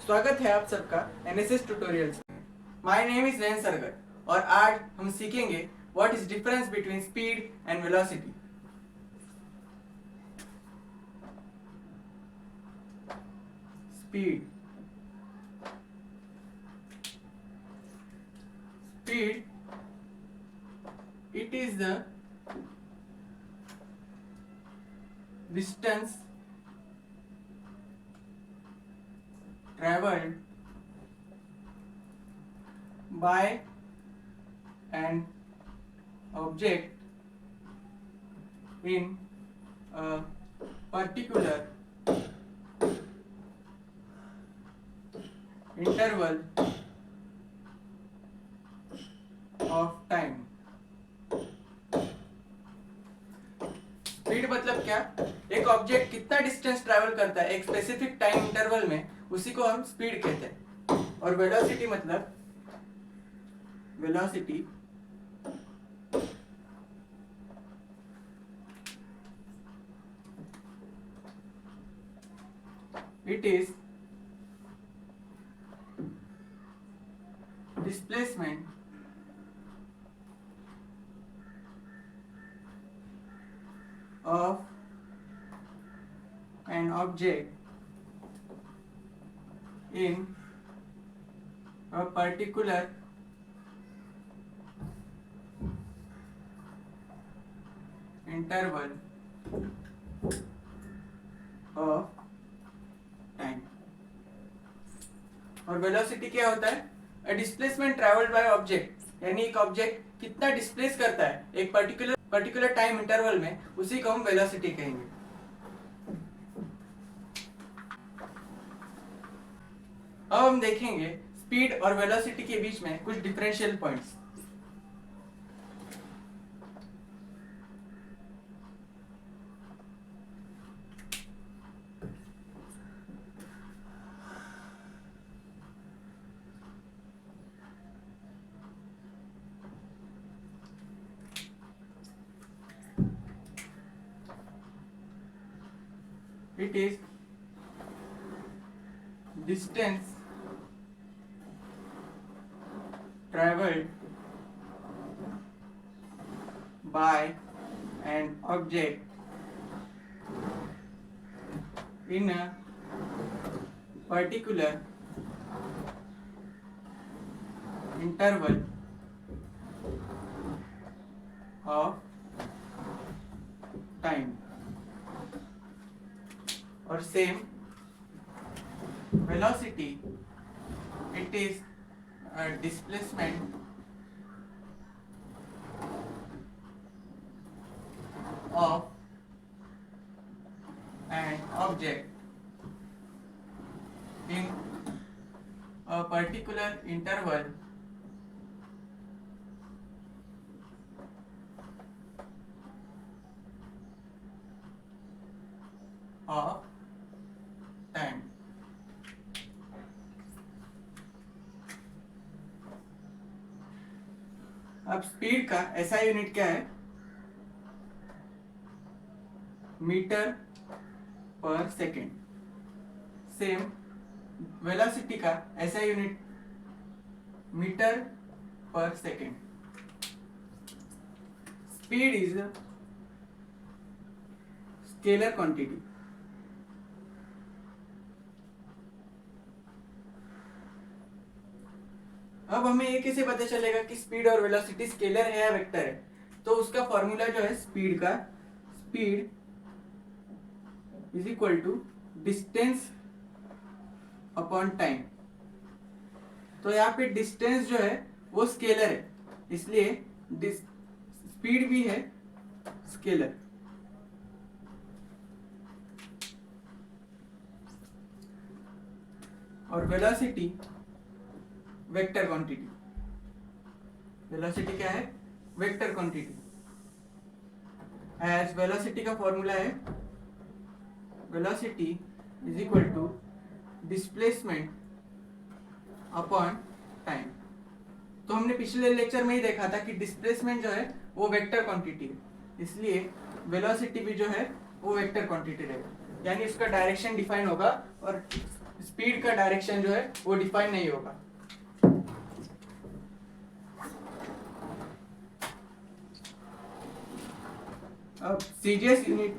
स्वागत है आप सबका एनएसएस ट्यूटोरियल्स में। माय नेम इज नयन सरगर और आज हम सीखेंगे what is difference between speed and velocity. Speed speed it is the distance traveled by an object in a particular interval of time। Speed मतलब क्या? एक ऑब्जेक्ट कितना डिस्टेंस ट्रैवल करता है एक स्पेसिफिक टाइम इंटरवल में, उसी को हम स्पीड कहते हैं। और वेलोसिटी मतलब velocity it is displacement of an object in a particular interval of time। और वेलोसिटी क्या होता है? A displacement travelled by object, यानी एक ऑब्जेक्ट कितना डिस्प्लेस करता है एक पर्टिकुलर टाइम इंटरवल में, उसी को हम वेलोसिटी कहेंगे। अब हम देखेंगे स्पीड और वेलोसिटी के बीच में कुछ differential points. It is distance traveled by an object in a particular interval of time। और same velocity it is displacement of an object in a particular interval of time. अब speed का SI unit क्या है? Metre पर second. Same velocity का SI unit metre पर second. Speed is scalar quantity. अब हमें ये कैसे पता चलेगा कि स्पीड और वेलोसिटी स्केलर है या वेक्टर है? तो उसका फॉर्मूला जो है स्पीड का, speed is equal to distance upon time. तो यहाँ पे डिस्टेंस जो है वो स्केलर है, इसलिए स्पीड भी है स्केलर। और वेलोसिटी वेक्टर क्वांटिटी। वेलोसिटी क्या है? Vector quantity. एज वेलोसिटी का फॉर्मूला है velocity is equal to displacement upon time. तो हमने पिछले लेक्चर में ही देखा था कि डिस्प्लेसमेंट जो है वो वेक्टर क्वांटिटी है, इसलिए वेलोसिटी भी जो है वो वेक्टर क्वांटिटी रहेगा, यानी उसका डायरेक्शन डिफाइन होगा और स्पीड का डायरेक्शन जो है वो डिफाइन नहीं होगा। अब CGS unit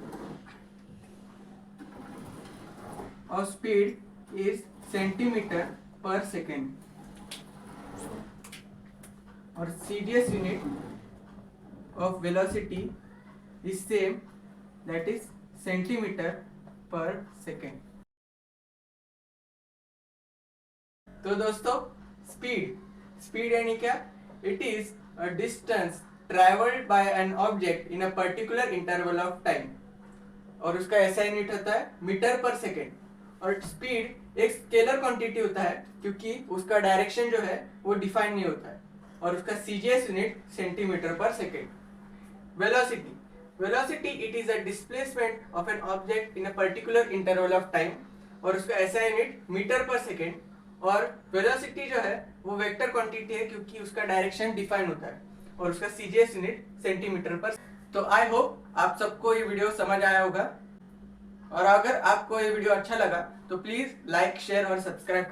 of speed is centimetre पर सेकेंड और CGS unit of velocity is same, that is centimetre पर सेकेंड। तो दोस्तों स्पीड यानी क्या? It is a distance travelled by an object in a particular interval of time, और उसका ऐसा यूनिट होता है मीटर पर सेकेंड। और स्पीड एक स्केलर क्वांटिटी होता है क्योंकि उसका डायरेक्शन जो है वो डिफाइन नहीं होता है, और उसका सीजीएस यूनिट सेंटीमीटर पर second. Velocity it is a displacement of an object in a particular interval of time, और उसका ऐसा यूनिट मीटर पर सेकेंड। और वेलोसिटी जो है वो वेक्टर क्वांटिटी है क्योंकि उसका डायरेक्शन डिफाइन होता है, और उसका सीजीएस यूनिट सेंटीमीटर पर। तो आई होप आप सबको ये वीडियो समझ आया होगा, और अगर आपको ये वीडियो अच्छा लगा तो प्लीज लाइक, शेयर और सब्सक्राइब